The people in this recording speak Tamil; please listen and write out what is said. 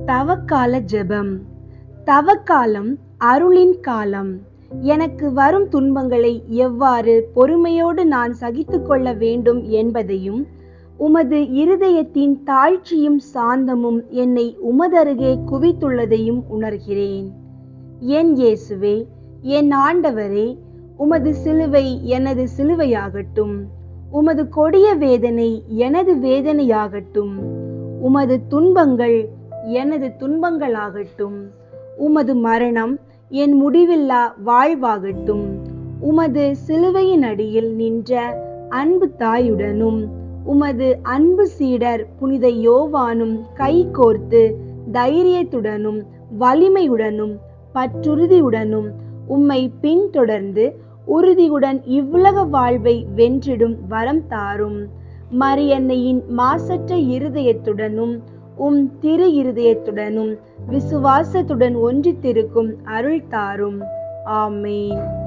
தவக்கால ஜெபம். தவக்காலம் அருளின் காலம். எனக்கு வரும் துன்பங்களை எவ்வாறு பொறுமையோடு நான் சகித்துக் கொள்ள வேண்டும் என்பதையும், உமது இருதயத்தின் தாழ்ச்சியும் சாந்தமும் என்னை உமதருகே குவித்துள்ளதையும் உணர்கிறேன். என் இயேசுவே, என் ஆண்டவரே, உமது சிலுவை எனது சிலுவையாகட்டும். உமது கொடிய வேதனை எனது வேதனையாகட்டும். உமது துன்பங்கள் எனது துன்பங்களாகட்டும். உமது மரணம் என் முடிவில்லா வாழ்வாகட்டும். உமது சிலுவையின் அடியில் நின்ற அன்பு தாயுடனும் உமது அன்பு சீடர் புனித யோவானும் கை கோர்த்து தைரியத்துடனும் வலிமையுடனும் பற்றுறுதியுடனும் உம்மை பின்தொடர்ந்து உறுதியுடன் இவ்வுலக வாழ்வை வென்றிடும் வரம் தாரும். மரியன்னையின் மாசற்ற இருதயத்துடனும் திரு இருதயத்துடனும் விசுவாசத்துடன் ஒன்றித்திருக்கும் அருள் தாரும். ஆமேன்.